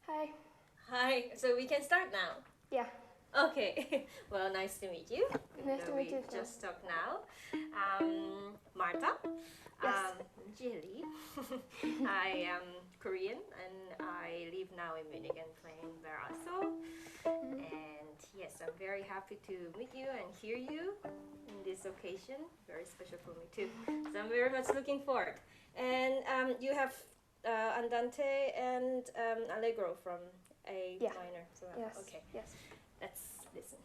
Hi. Hi, so we can start now. Yeah. Okay, well, nice to meet you. Nice to meet you too. Just talk now. Marta. Yes. Jehye Lee. I am Korean and I live now in Munich and playing RSO. And yes, I'm very happy to meet you and hear you in this occasion. Very special for me too. So I'm very much looking forward. And you have Andante and Allegro from A Yeah. minor. So Yes. okay, Yes. let's listen.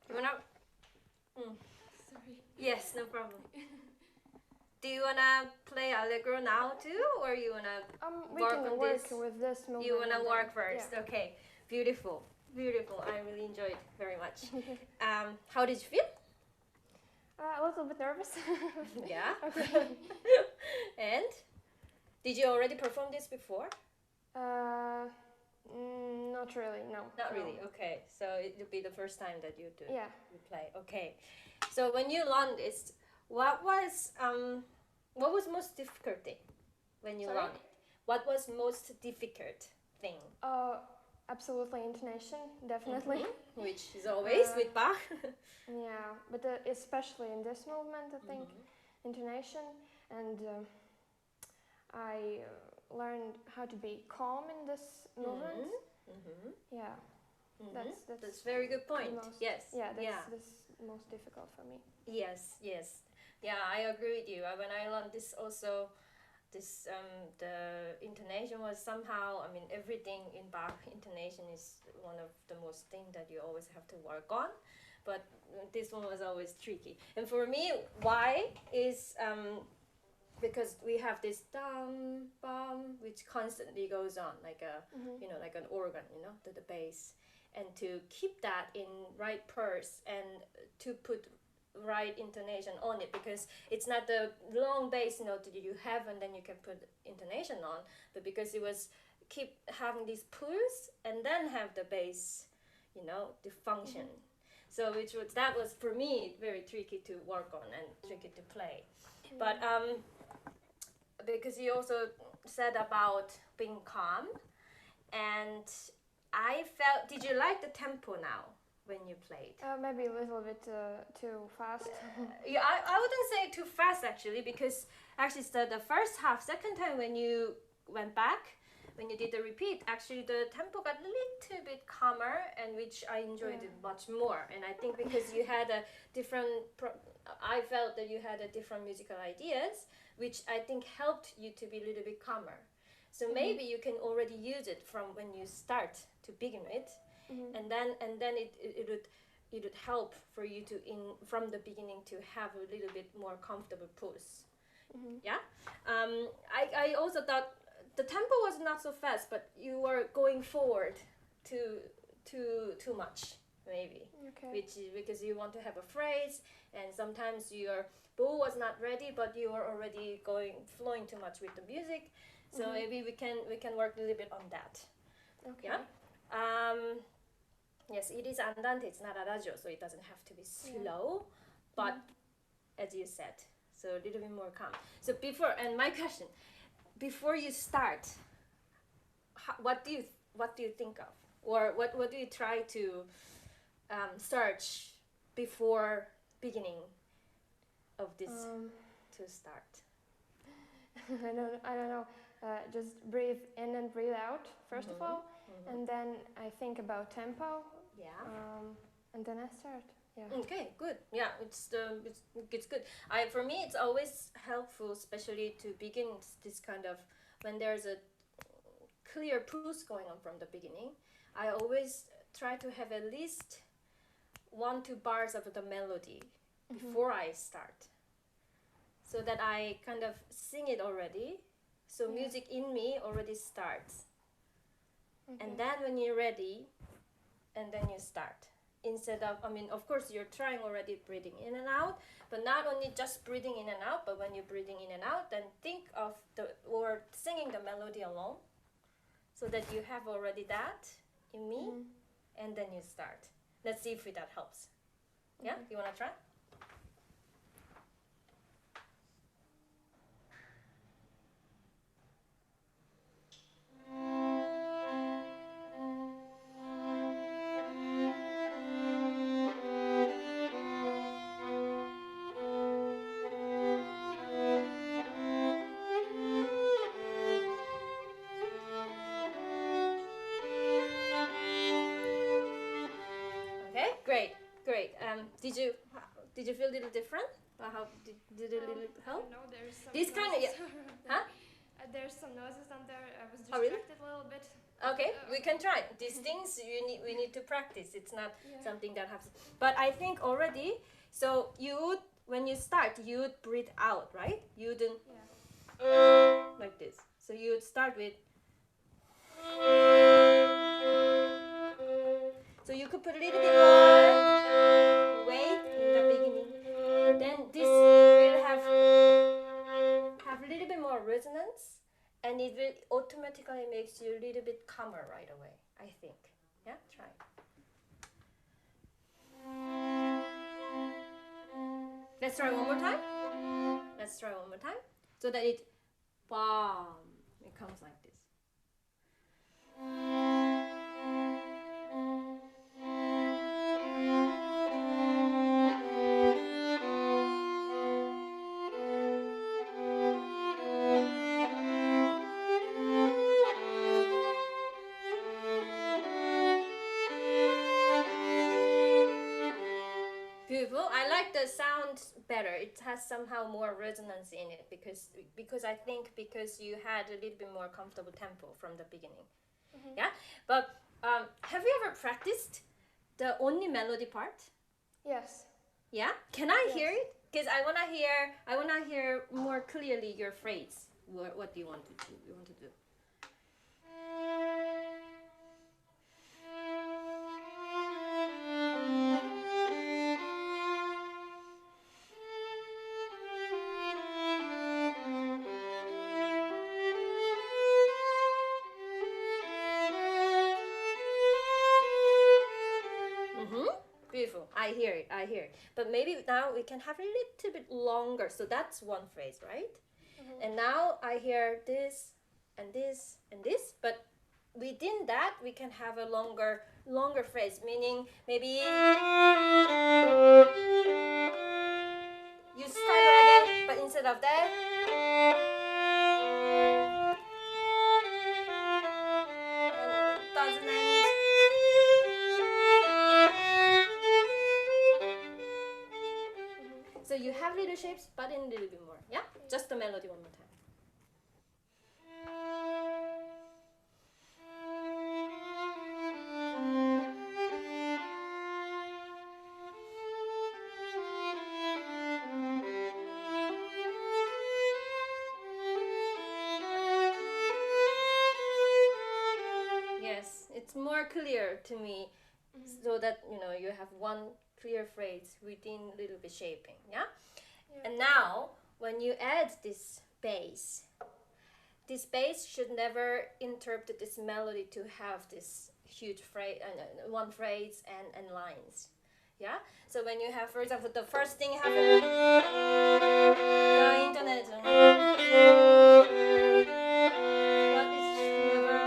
You wanna? Sorry. Yes, no problem. Do you wanna play Allegro now too, or you wanna We work can on work this? with this movement. You wanna and work then- first? Okay, beautiful, beautiful. I really enjoyed very much. How did you feel? A little bit nervous. Yeah. Okay. And did you already perform this before? Not really. No. Not No. really. Okay, so it will be the first time that you do. Yeah. You play. Okay. So when you learned this, what was most difficulty when you Sorry? learned? What was most difficult thing? Absolutely intonation, definitely. Which is always with Bach. Yeah, but especially in this movement, I think intonation, and I learned how to be calm in this movement. Yeah, that's very good point. Yes. Yeah, that's most difficult for me. Yes. Yeah, I agree with you. When I learned this also, the intonation was somehow, I mean, everything in Bach, intonation is one of the most thing that you always have to work on. But this one was always tricky. And for me, why is because we have this dum bum which constantly goes on like a like an organ, the bass, and to keep that in right pulse and to put right intonation on it, because it's not the long bass note that you have and then you can put intonation on, but because it was keep having this pulse and then have the bass, the function. So that was for me very tricky to work on and tricky to play. But because you also said about being calm, and I felt, did you like the tempo now when you played? Maybe a little bit too fast. Yeah, I wouldn't say too fast actually, because actually the first half, second time when you went back, when you did the repeat, actually the tempo got a little bit calmer, and which I enjoyed it much more. And I think because you had a different, I felt that you had a different musical ideas, which I think helped you to be a little bit calmer. So maybe you can already use it from when you start to begin with, and then it would help for you to from the beginning to have a little bit more comfortable pulse. Yeah. I also thought the tempo was not so fast, but you were going forward too much maybe. Okay. Which is because you want to have a phrase, and sometimes your bow was not ready, but you were already flowing too much with the music. So maybe we can work a little bit on that. Okay. Yeah. Yes, it is andante. It's not adagio, so it doesn't have to be slow, but as you said, so a little bit more calm. So my question, before you start, what do you think of, or what do you try to search before beginning of this to start? I don't know. Just breathe in and breathe out first of all, and then I think about tempo. Yeah. And then I start. Yeah. Okay, good. Yeah, it's good. For me, it's always helpful, especially to begin this kind of, when there's a clear pulse going on from the beginning. I always try to have at least 1-2 bars of the melody before I start, so that I kind of sing it already. So music in me already starts. Okay. And then when you're ready, and then you start. Instead of, of course you're trying already breathing in and out, but not only just breathing in and out, but when you're breathing in and out, then think of or singing the melody alone, so that you have already that in me, and then you start. Let's see if that helps. Yeah, you wanna try? Great. Did you feel a little different? How did it little help? No, there's some This kind of huh? There's some noises on there. I was Oh, really? distracted a little bit. Okay, we can try. These things we need to practice. It's not something that happens. But I think already. So when you start, you would breathe out, right? You wouldn't like this. So you would start with. So you could put a little bit more weight in the beginning. Then this will have a little bit more resonance, and it will automatically makes you a little bit calmer right away, I think. Yeah, try. Let's try one more time. So that it, bam, it comes like this. Beautiful. I like the sound better. It has somehow more resonance in it because I think because you had a little bit more comfortable tempo from the beginning. Yeah. But have you ever practiced the only melody part? Yes. Yeah. Can I Yes. hear it? Because I wanna hear more clearly your phrase. What do you want to do? You want to do? Beautiful. I hear it. But maybe now we can have a little bit longer. So that's one phrase, right? And now I hear this and this and this. But within that, we can have a longer phrase. Meaning maybe you start it again, but instead of that. Doesn't end. So you have little shapes, but in a little bit more. Yeah? Just the melody one more time. Yes, it's more clear to me, so that you have one clear phrase within a little bit shaping. Yeah? And now when you add this bass should never interpret this melody to have this huge phrase, one phrase and lines. Yeah. So when you have, for example, the first thing you have the internet. But it's never.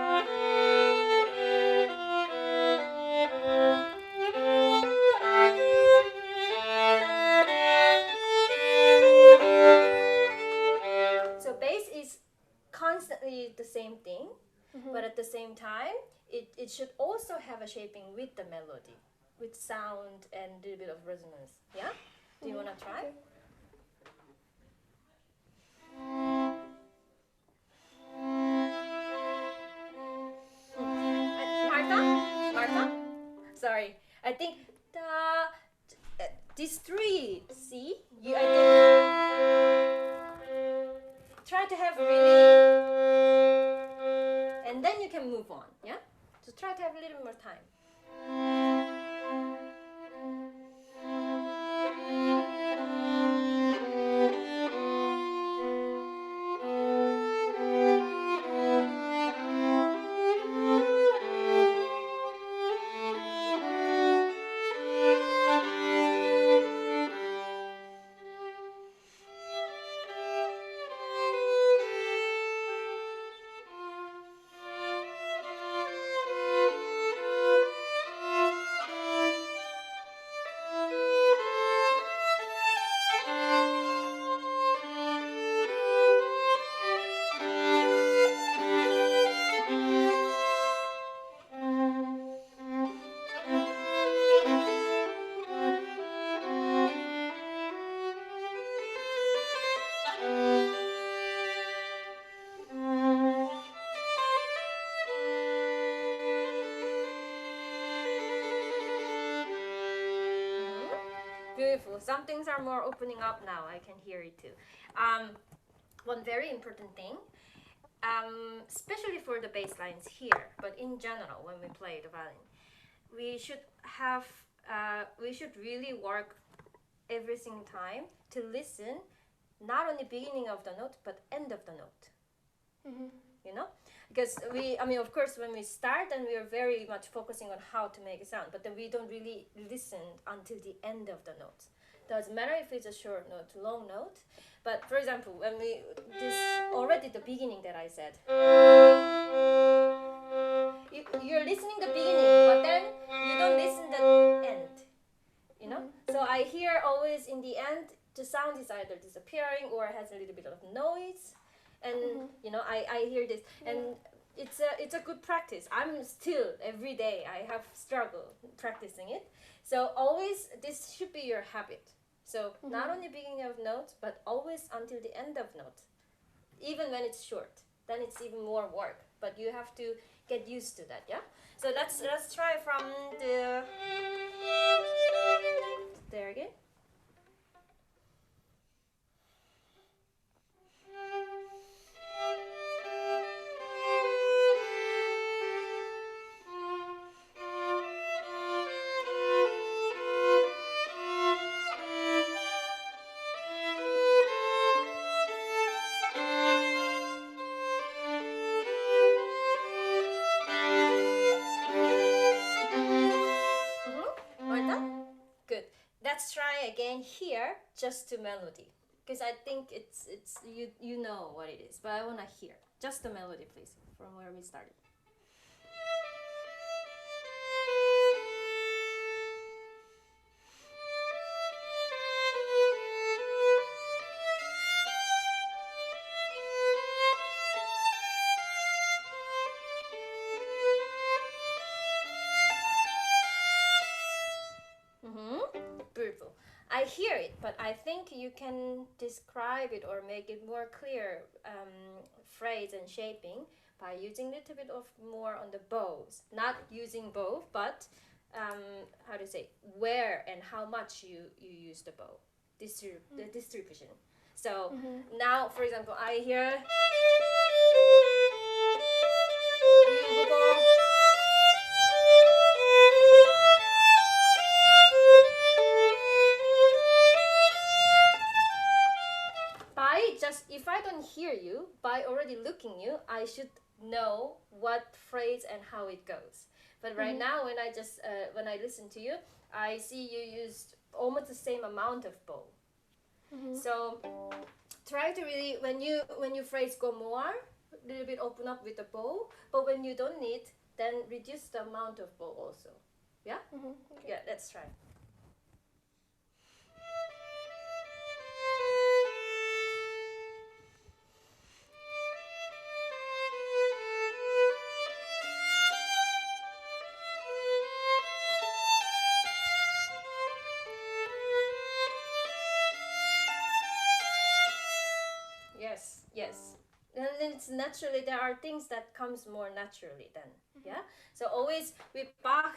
So bass is constantly the same thing, but at the same time, it should also have a shaping with the melody, with sound and a little bit of resonance. Yeah? Do you want to try? Martha? Sorry. I think these three, see? I think try to have really, and then you can move on, yeah? So try to have a little more time. Beautiful. Some things are more opening up now. I can hear it too. One very important thing, especially for the bass lines here, but in general when we play the violin, we should really work every single time to listen, not only beginning of the note but end of the note. You know, because of course, when we start, and we are very much focusing on how to make a sound, but then we don't really listen until the end of the notes. Doesn't matter if it's a short note, long note. But for example, when we this already the beginning that I said, you're listening the beginning, but then you don't listen the end. You know. So I hear always in the end the sound is either disappearing or has a little bit of noise, and you know I hear this and. It's a good practice. I'm still every day I have struggle practicing it. So always this should be your habit. So not only beginning of notes, but always until the end of note. Even when it's short, then it's even more work. But you have to get used to that, yeah. So let's try from the there again. Let's try again here, just to melody, because I think it's you know what it is, but I wanna hear just the melody, please, from where we started. Beautiful. I hear it, but I think you can describe it or make it more clear, phrase and shaping by using a little bit of more on the bows. Not using bow, but how to say, where and how much you use the bow. The distribution. So now, for example, I hear you go. If I don't hear you, by already looking you, I should know what phrase and how it goes. But right now, when I just when I listen to you, I see you used almost the same amount of bow. So try to really when you phrase go more, a little bit open up with the bow. But when you don't need, then reduce the amount of bow also. Yeah. Okay. Yeah. Let's try. Yes. And it's naturally, there are things that comes more naturally then. Yeah. So always with Bach,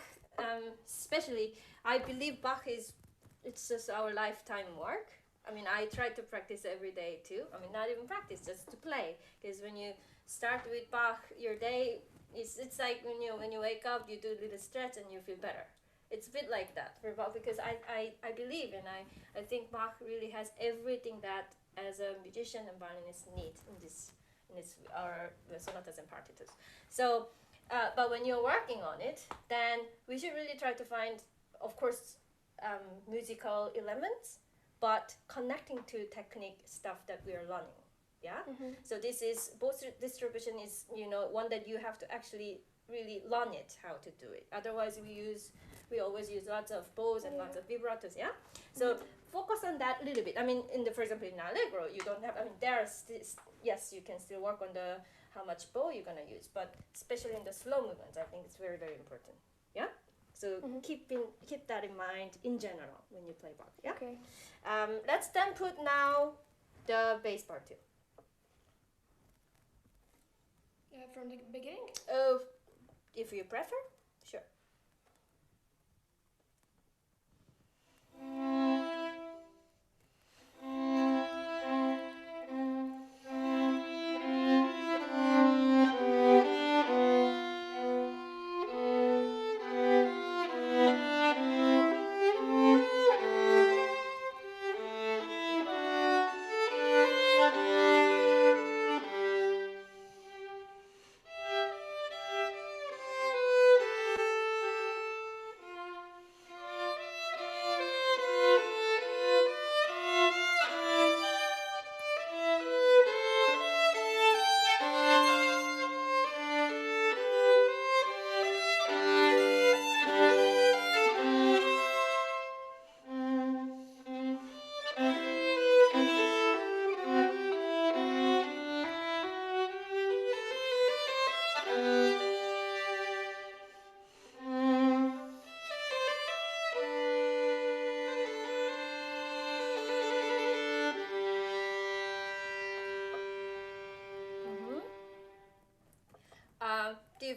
especially, I believe Bach it's just our lifetime work. I mean, I try to practice every day too. I mean, not even practice, just to play. Because when you start with Bach, your day it's like when you wake up, you do a little stretch and you feel better. It's a bit like that for Bach, because I believe and I think Bach really has everything that as a musician and violinist need in this our sonatas and partitures. So, but when you're working on it, then we should really try to find, of course, musical elements, but connecting to technique stuff that we are learning. Yeah. So this is both distribution is one that you have to actually really learn it how to do it. Otherwise, we always use lots of bows and lots of vibratos. Yeah. So focus on that a little bit. I mean, for example, in Allegro, you don't have. I mean, yes, you can still work on the how much bow you're gonna use, but especially in the slow movements, I think it's very, very important. Yeah. So keep that in mind in general when you play Bach. Yeah. Okay. Let's then put now the bass part too. From the beginning? If you prefer, sure.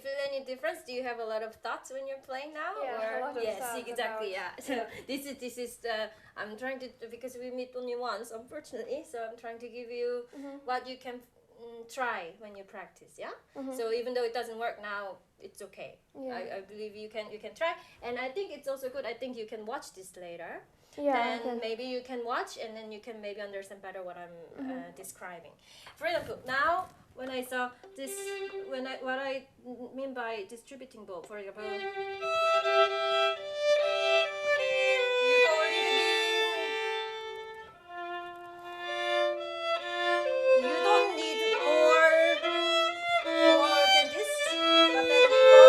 feel any difference? Do you have a lot of thoughts when you're playing now? Yeah, or? a lot of yes, thoughts exactly. about- Yeah. So this is I'm trying to, because we meet only once, unfortunately. So I'm trying to give you what you can try when you practice. Yeah. So even though it doesn't work now, it's okay. Yeah. I believe you can try, and I think it's also good. I think you can watch this later. Yeah. Then maybe you can watch, and then you can maybe understand better what I'm describing. For example, now when I saw this, what I mean by distributing bow, for example, you go a little bit. You don't need more than this, but then you go.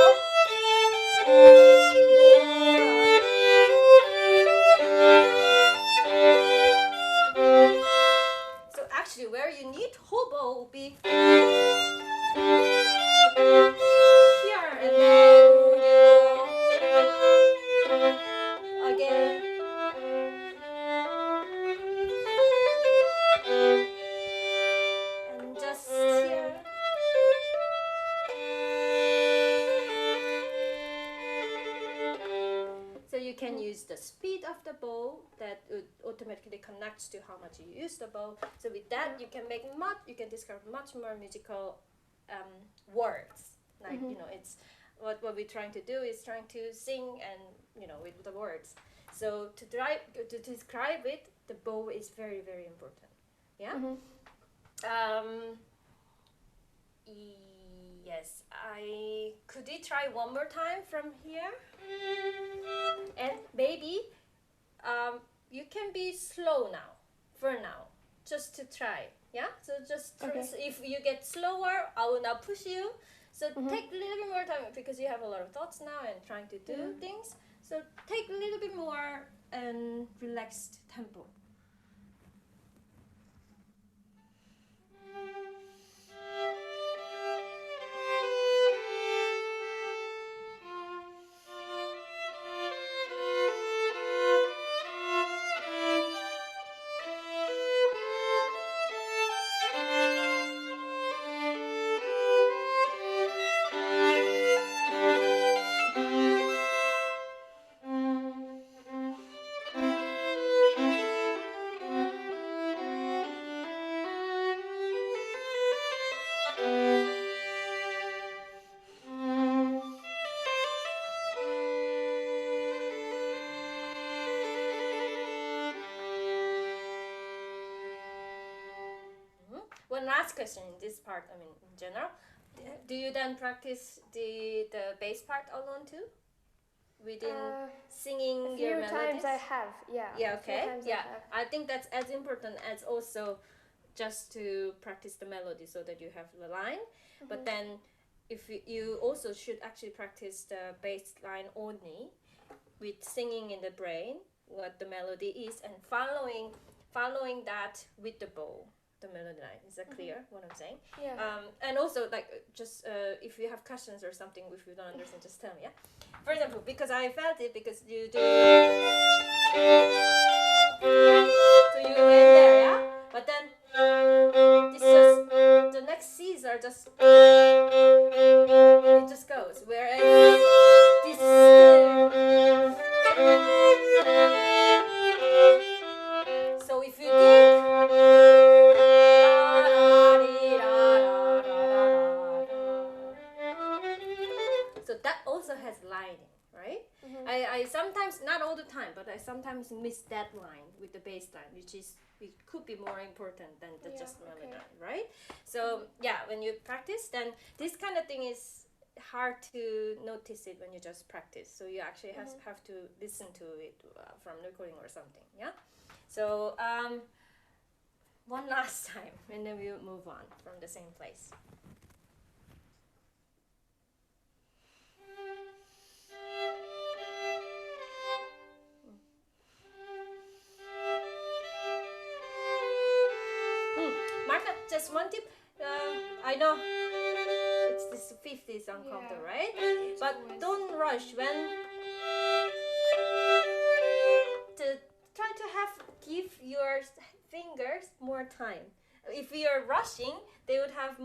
So actually, where you need whole bow will be here, and then you go again. And just here. So you can use the speed of the bow that would automatically connects to how much you use the bow. So with that, you can describe much more musical words. Like it's what we're trying to do is trying to sing and with the words. So to describe it, the bow is very, very important. Yeah. Yes, could we try one more time from here? And maybe you can be slow now, for now, just to try. Yeah. So just if you get slower, I will not push you. So take a little bit more time because you have a lot of thoughts now and trying to do things. So take a little bit more and relaxed tempo. One last question in this part, I mean, in general. Do you then practice the bass part alone too? Within singing your melodies? A few times I have, yeah. Yeah, okay. Yeah, I think that's as important as also just to practice the melody so that you have the line. But then if you also should actually practice the bass line only with singing in the brain what the melody is and following that with the bow. The melody line. Is that clear what I'm saying? Yeah. And also like just if you have questions or something if you don't understand, just tell me. Yeah. For example, because I felt it because you do. So you went there, yeah. But then this just the next C's are just it just goes. Whereas this. So if you did. Has lining, right? I sometimes, not all the time, but I sometimes miss that line with the bass line, it could be more important than just melody line, right? So yeah, when you practice, then this kind of thing is hard to notice it when you just practice. So you actually have to listen to it from recording or something, yeah? So one last time, and then we'll move on from the same place. Martha, just one tip. I know it's this 50 is uncomfortable, right? But don't rush when to try to give your fingers more time. If we are rushing, they would have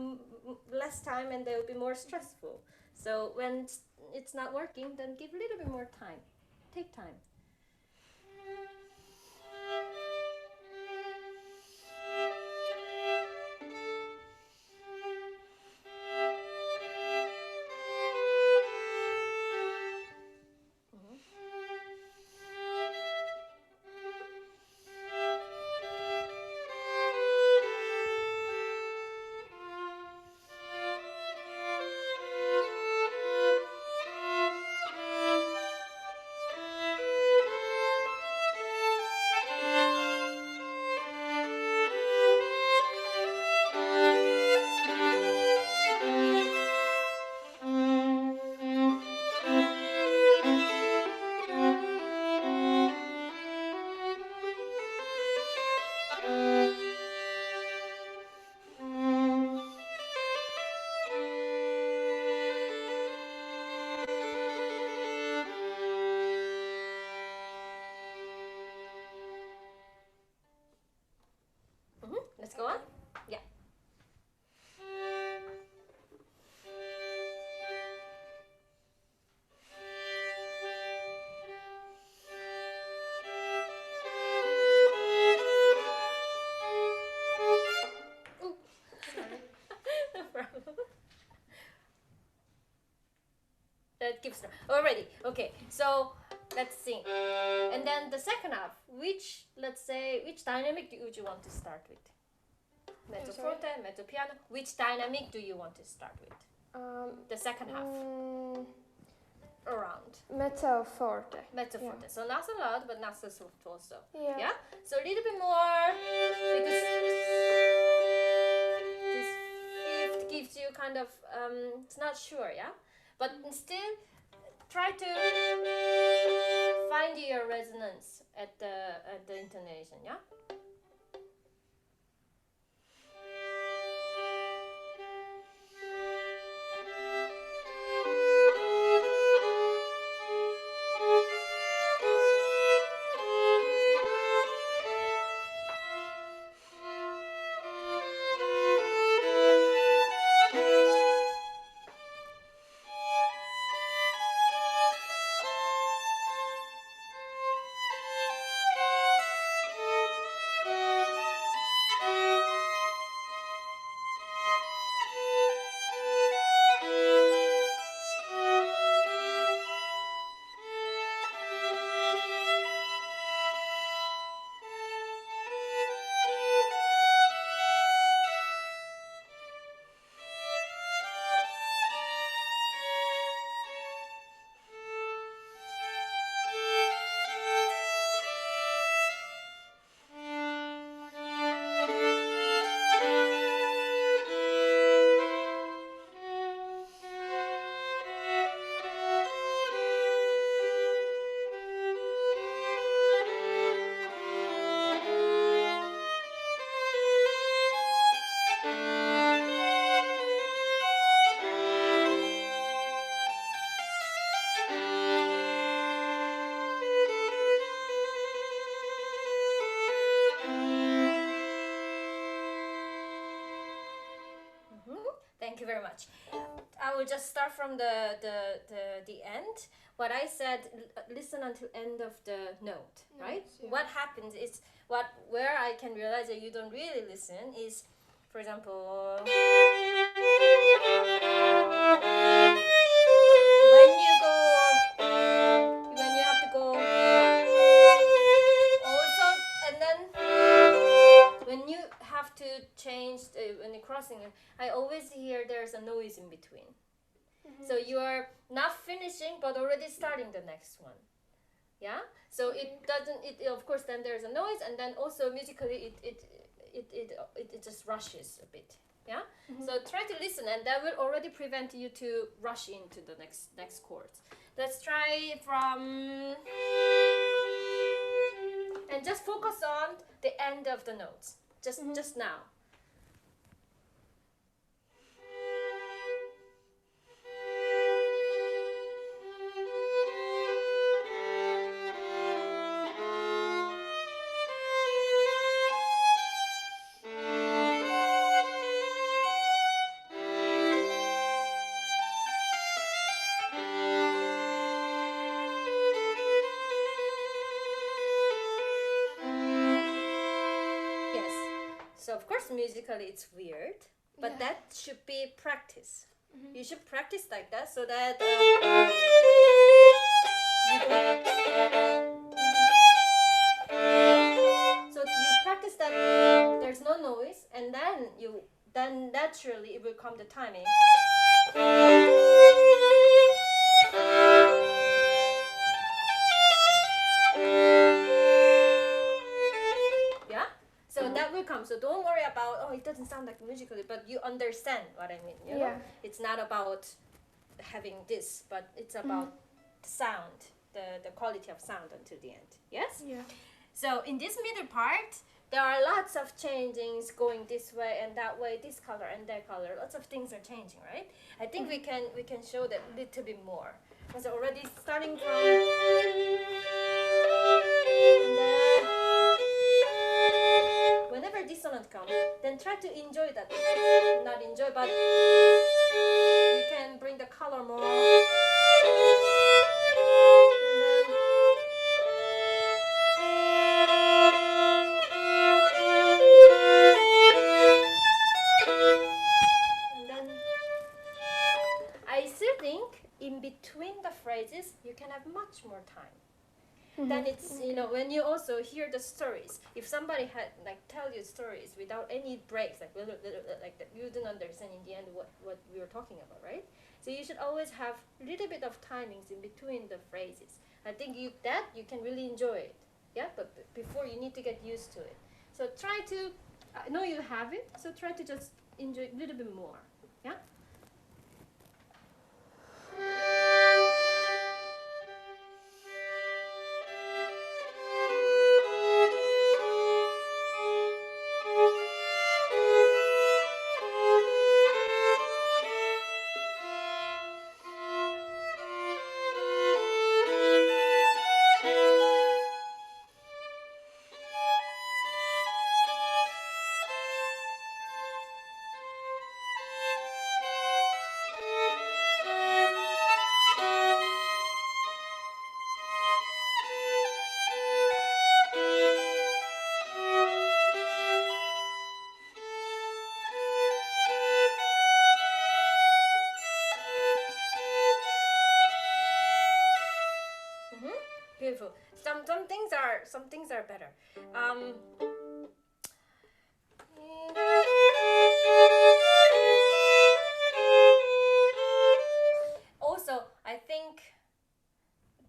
less time and they would be more stressful. So when it's not working, then give a little bit more time. Take time. Let's go on. Yeah. Ooh, sorry. No problem. That gives already. Okay, so let's sing. And then the second half, which dynamic would you want to start with? Mezzo forte, mezzo piano. Which dynamic do you want to start with? The second half. Around. Mezzo forte. Mezzo forte. So not so loud, but not so soft also. Yeah. So a little bit more, because this fifth gives you kind of, it's not sure, yeah? But still, try to find your resonance at the intonation, yeah? Thank you very much. I will just start from the end. What I said, listen until end of the note, right? Yeah. What happens is, where I can realize that you don't really listen is, for example, when you have to go also, and then when you have to change when you're crossing it, I always hear there's a noise in between. So you are not finishing but already starting the next one. Yeah? So it doesn't, of course then there's a noise, and then also musically it just rushes a bit. Yeah? So try to listen, and that will already prevent you to rush into the next chords. Let's try from, and just focus on the end of the notes. Just now. Yes. So of course musically it's weird, but that should be practice. You should practice like that so that so you practice that there's no noise, and then naturally it will come the timing. Yeah? So that will come. So don't worry about, oh, it doesn't sound like musically, but you understand what I mean. You know? It's not about having this, but it's about the sound, the quality of sound until the end. Yes? Yeah. So in this middle part, there are lots of changings going this way and that way, this color and that color. Lots of things are changing, right? I think we can show that a little bit more. Because already starting from and then whenever dissonant comes, then try to enjoy that. Not enjoy, but you can bring the color more. In between the phrases, you can have much more time. Then it's, you know, when you also hear the stories, if somebody had tell you stories without any breaks, like that, you didn't understand in the end what we were talking about, right? So you should always have a little bit of timings in between the phrases. I think you can really enjoy it, yeah. But before, you need to get used to it. So try to, I know you have it, so try to just enjoy it a little bit more, yeah. Beautiful. Some things are better. Also, I think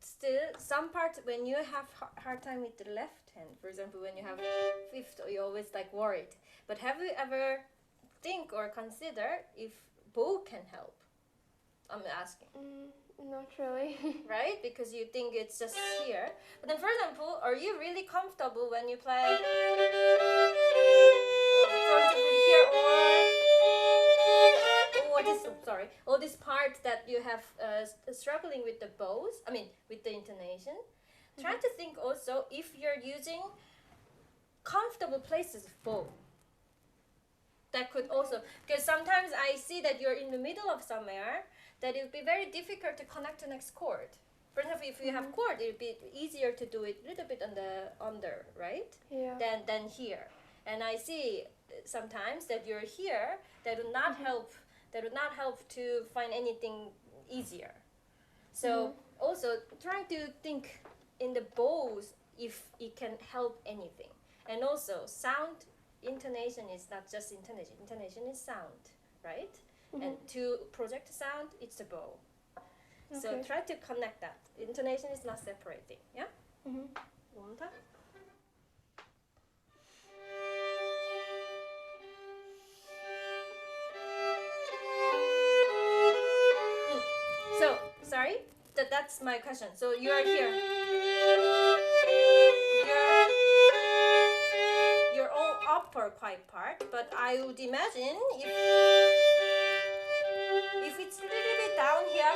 still some parts when you have hard time with the left hand, for example, when you have fifth, you always worried. But have you ever think or consider if bow can help? I'm asking. Not really. Right? Because you think it's just here. But then, for example, are you really comfortable when you play, for example, here or this part that you have struggling with the bows, I mean, with the intonation? Try to think also if you're using comfortable places of bow. That could also, because sometimes I see that you're in the middle of somewhere, that it would be very difficult to connect the next chord. For example, if you have chord, it would be easier to do it a little bit on the under, right? Yeah. Than here. And I see sometimes that you're here, that would not help. That would not help to find anything easier. So also try to think in the bows if it can help anything. And also sound, intonation is not just intonation. Intonation is sound, right? And to project sound, it's the bow. Okay. So try to connect that. Intonation is not separating, yeah? One time. So, sorry, that's my question. So you are here. You're all upper quiet part, but I would imagine if it's a little bit down here,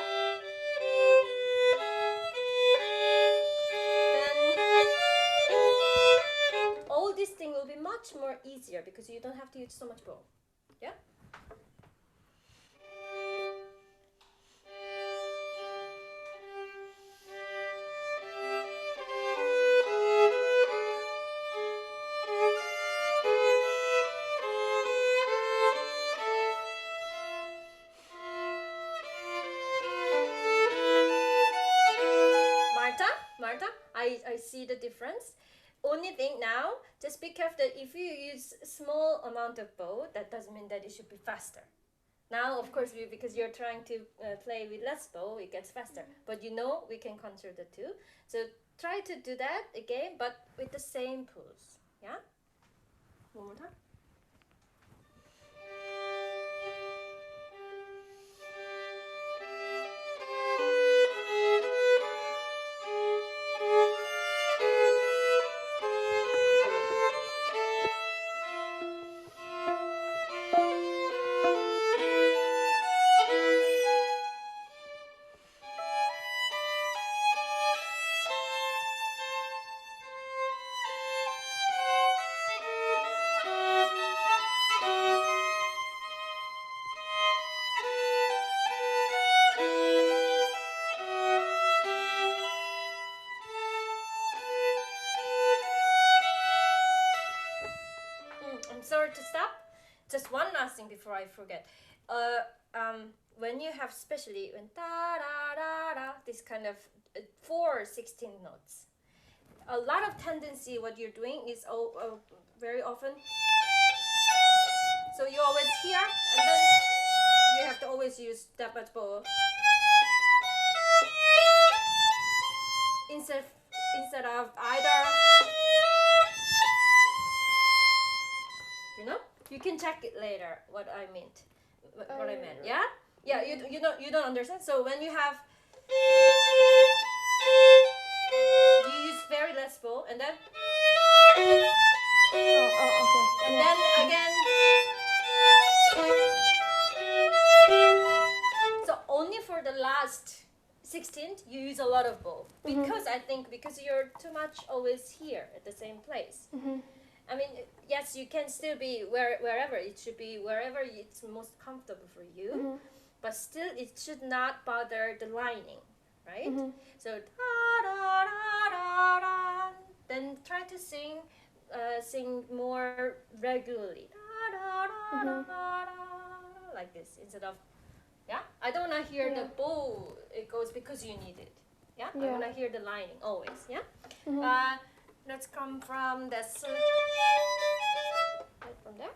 then all this thing will be much more easier because you don't have to use so much bow. Yeah? I see the difference. Only thing now, just be careful that if you use small amount of bow, that doesn't mean that it should be faster. Now, of course, because you're trying to play with less bow, it gets faster. But you know, we can concert the two. So try to do that again, but with the same pulse. Yeah? One more time. Sorry to stop. Just one last thing before I forget. When you have, especially when da da da da, this kind of 4/16 notes, a lot of tendency what you're doing is very often. So you always hear, and then you have to always use that much bow instead of either. You know, you can check it later. What I meant, what I meant. Yeah, yeah. You don't understand. So when you have, you use very less bow, and then, okay. and then again. So only for the last 16th you use a lot of bow because I think because you're too much always here at the same place. I mean, yes, you can still be wherever. It should be wherever it's most comfortable for you, but still it should not bother the lining, right? So da da da da da. Then try to sing more regularly, da da da da da da, like this instead of. Yeah, I don't want to hear the bow. It goes because you need it. Yeah, I want to hear the lining always. Yeah. Let's come from this. Right from there.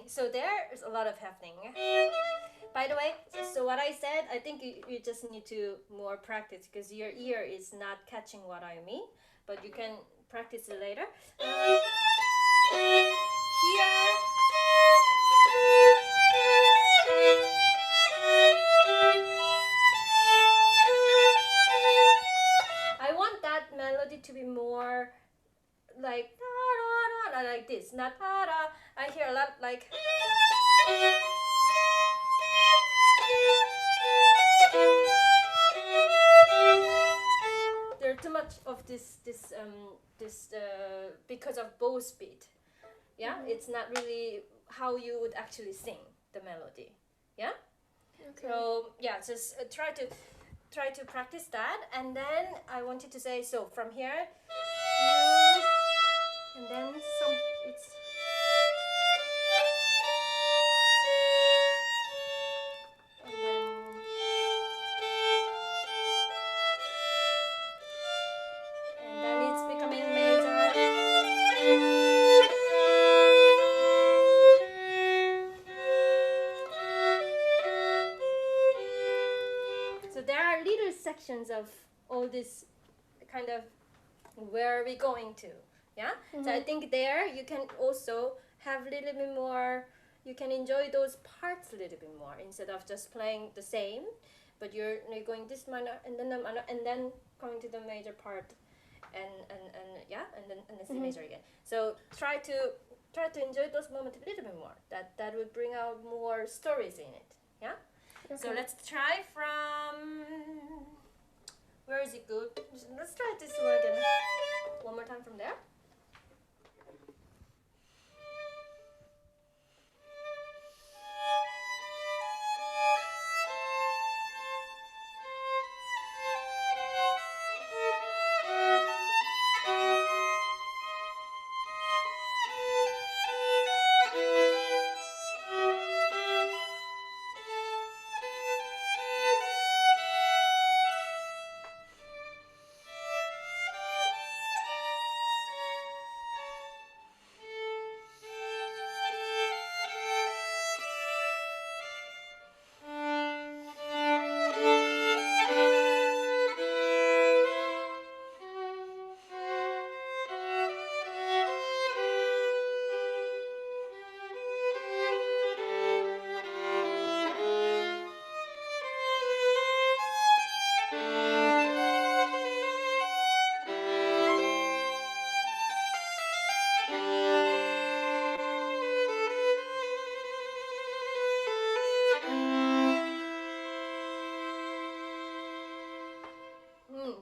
So there's a lot of happening. By the way, so what I said, I think you just need to more practice because your ear is not catching what I mean, but you can practice it later. Here. I want that melody to be more like da, da, da, like this, not da, da. I hear a lot like. There's too much of this because of bow speed. Yeah, it's not really how you would actually sing the melody. Yeah. Okay. So yeah, just try to practice that, and then I want you to say so from here. And then it's. And then it's becoming major. So there are little sections of all this kind of where are we going to. Yeah, so I think there you can also have a little bit more. You can enjoy those parts a little bit more instead of just playing the same. but you're going this minor and then the minor and then coming to the major part, and then C major again. So try to enjoy those moments a little bit more. That would bring out more stories in it. Yeah. Okay. So let's try from. Where is it good? Let's try this one again. One more time from there.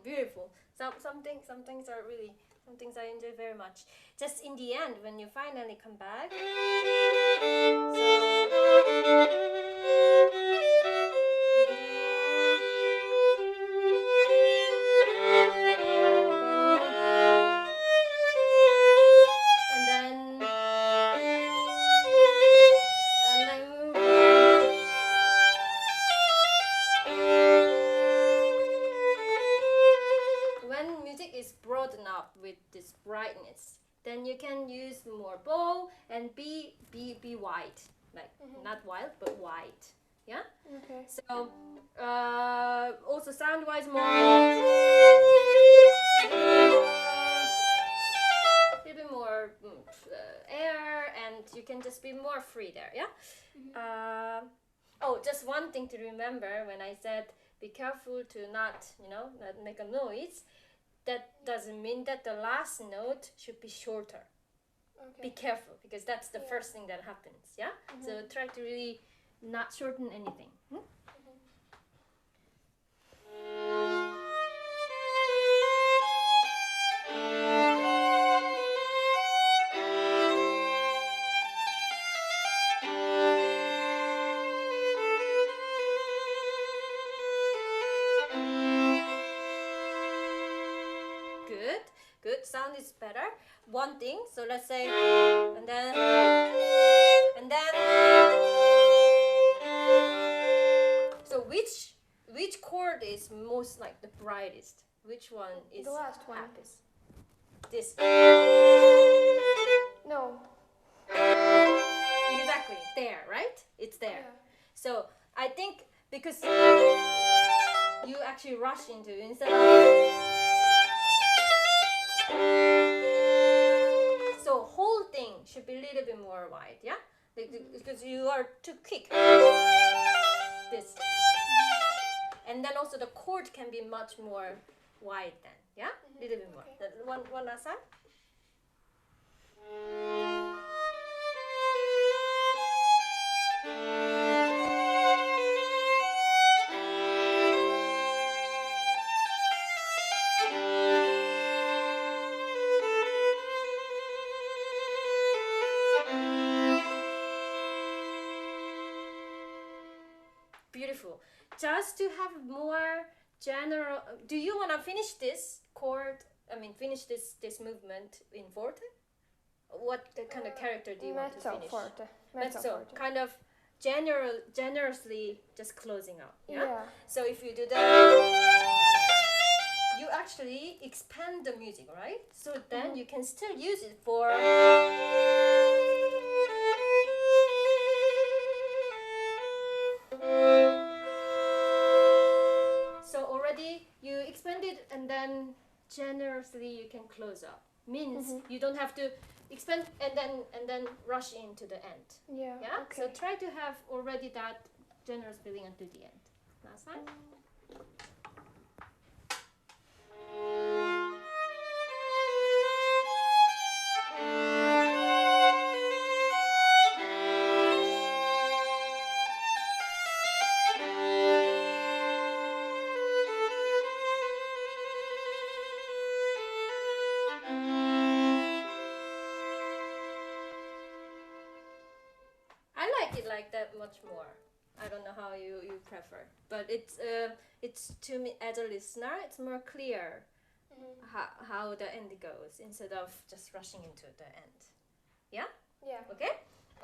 Beautiful. Some things are really, some things I enjoy very much. Just in the end, when you finally come back. Then you can use more bow and be wide, like not wild but wide. Yeah. Okay. So also sound wise more little bit more air, and you can just be more free there. Yeah. Oh, just one thing to remember when I said be careful to not make a noise. That doesn't mean that the last note should be shorter. Okay. Be careful, because that's the first thing that happens. Yeah. So try to really not shorten anything. Good. Sound is better. One thing. So let's say, and then. So which chord is most like the brightest? Which one is the last one? Happiest? This. No. Exactly. There, right? It's there. Yeah. So I think because you actually rush into instead of. So whole thing should be a little bit more wide, yeah? Because you are too quick. This. And then also the chord can be much more wide then, yeah? A little bit more. Okay. One last time. Beautiful. Just to have more general. Do you want to finish this chord? Finish this movement in forte. What kind of character do you want to finish? Mezzo forte. Kind of generously just closing out. Yeah. So if you do that, you actually expand the music, right? So then you can still use it for. So already you expand it, and then generously you can close up. Means you don't have to expand and then rush into the end. Yeah. Yeah. Okay. So try to have already that generous feeling until the end. Last time. Like that much more. I don't know how you prefer, but it's to me as a listener, it's more clear how the end goes instead of just rushing into the end. Yeah? Yeah. Okay?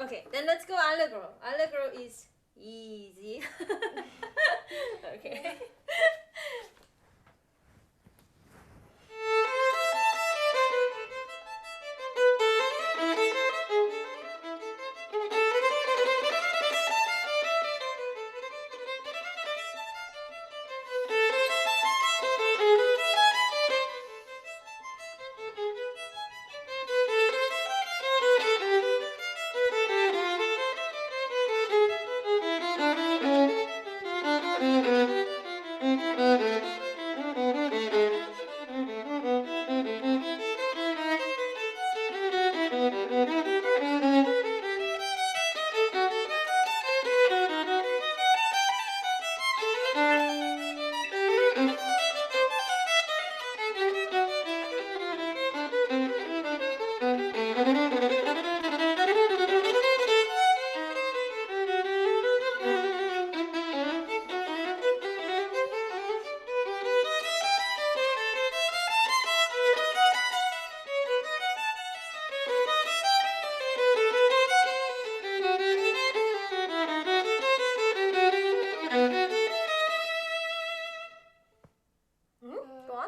Okay, then let's go Allegro. Allegro is easy. Okay.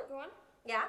Go on. Yeah.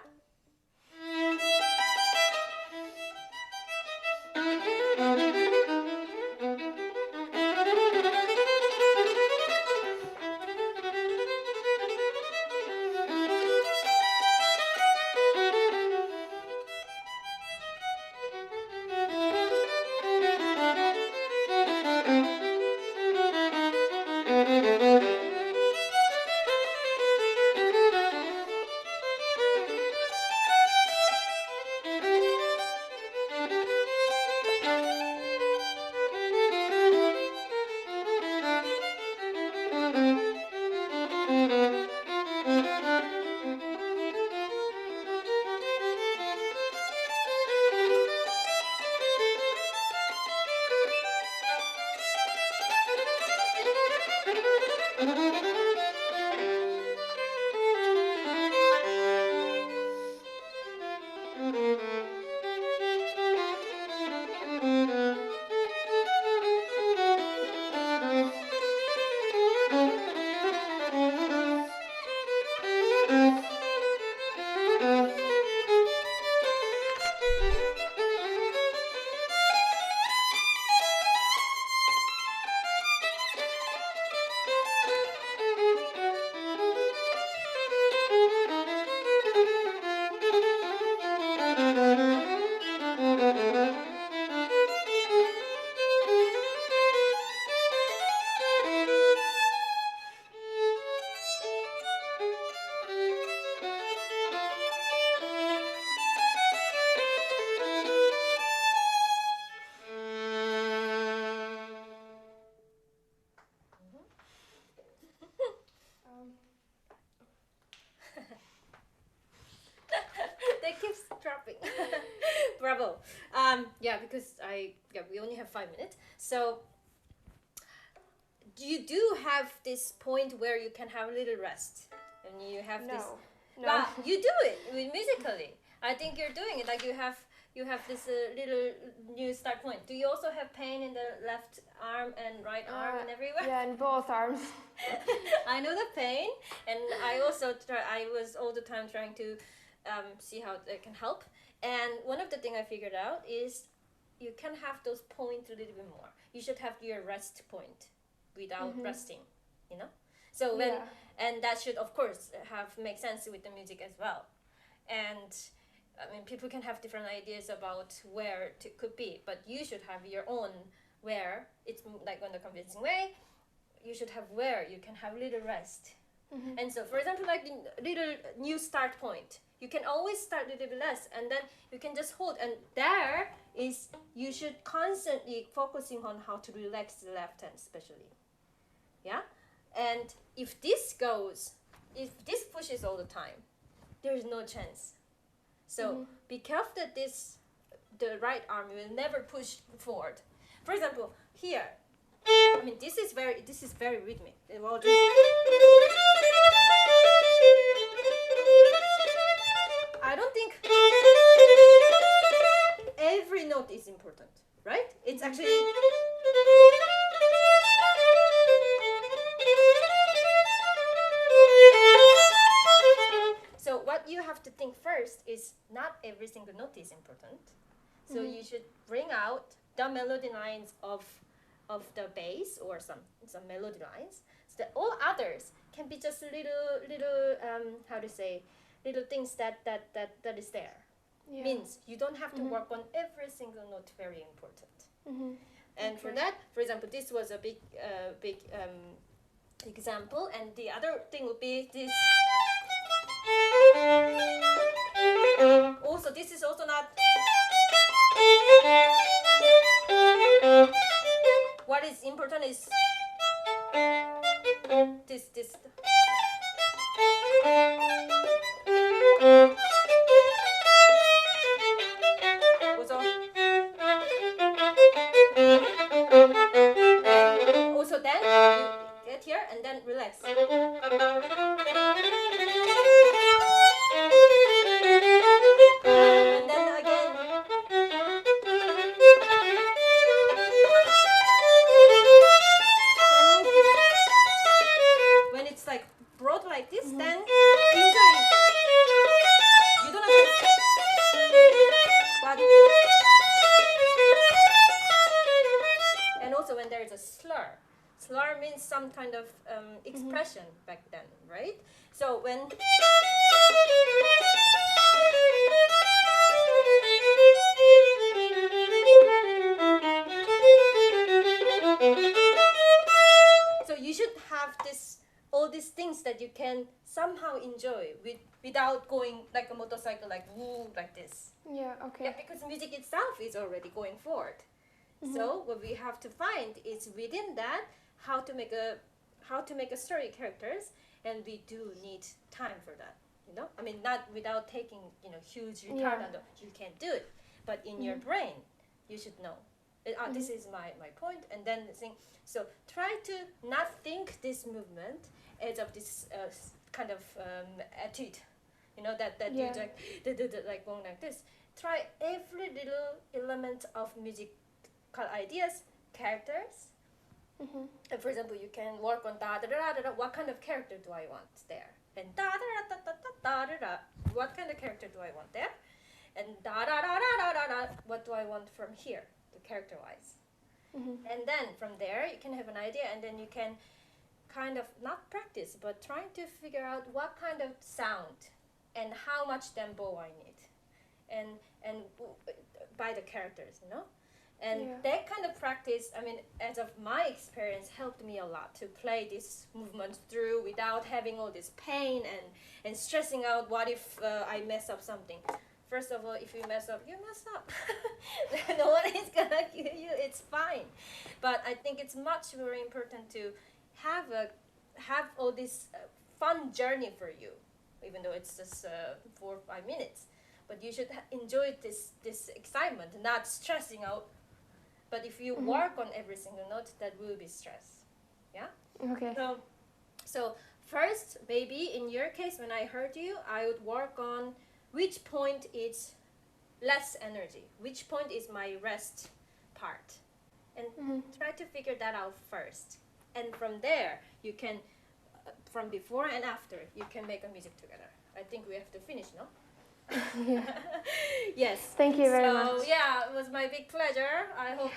That keeps dropping. Bravo. Yeah, because we only have 5 minutes. So you do have this point where you can have a little rest, and you have this. No. But you do it musically. I think you're doing it like you have this little new start point. Do you also have pain in the left arm and right arm and everywhere? Yeah, in both arms. I know the pain, and I also I was all the time trying to see how it can help. And one of the things I figured out is you can have those points a little bit more. You should have your rest point without resting, you know. So when and that should of course make sense with the music as well. And I mean, people can have different ideas about where it could be, but you should have your own where it's like on the convincing way. you should have where you can have little rest. And so, for example, like the little new start point, you can always start a little bit less, and then you can just hold. And there is, you should constantly focusing on how to relax the left hand, especially. Yeah, and if this pushes all the time, there is no chance. So be careful that the right arm will never push forward. For example, here, I mean, this is very rhythmic. It will just I don't think every note is important, right? It's actually so what you have to think first is not every single note is important. So you should bring out the melody lines of the bass or some melody lines. So that all others can be just little how to say, little things that is there. Yeah. Means you don't have to work on every single note. Very important. And for that, for example, this was a big example, and the other thing would be this. Also, this is also not. What is important is this. Also then you get here and then relax. And then again. When it's like broad like this, then enjoy it. You don't have to. But and also when there is a slur. Slur means some kind of expression back then, right? So when so you should have all these things that you can somehow enjoy without going like a motorcycle, like woo, like this. Yeah, okay. Yeah, because music itself is already going forward. So what we have to find is within that how to make a story characters, and we do need time for that. You know, I mean, not without taking huge retardando. You can't do it, but in your brain, you should know. This is my point, and then think. So try to not think this movement as of this kind of attitude. You know that you like going like this. Try every little element of musical ideas, characters. And for example, you can work on da da da da da. What kind of character do I want there? And da da da da da da da. What kind of character do I want there? And da da da da da da. What do I want from here, the character-wise? And then from there, you can have an idea, and then you can kind of not practice, but trying to figure out what kind of sound and how much tempo I need, and by the characters, And that kind of practice, I mean, as of my experience, helped me a lot to play this movement through without having all this pain and stressing out what if I mess up something. First of all, if you mess up, you mess up. No one is gonna kill you, it's fine. But I think it's much more important to have all this fun journey for you, even though it's just 4 or 5 minutes. But you should enjoy this excitement, not stressing out. But if you work on every single note, that will be stress. Yeah? Okay. So first, maybe in your case, when I heard you, I would work on which point is less energy, which point is my rest part. And try to figure that out first. And from there, you can, from before and after, you can make a music together. I think we have to finish, no? Yes. Thank you very much. So yeah, it was my big pleasure. I hope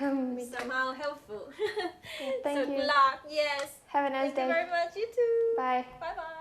somehow helpful. Thank you. Good luck. Yes. Have a nice day. Thank you very much. You too. Bye. Bye bye.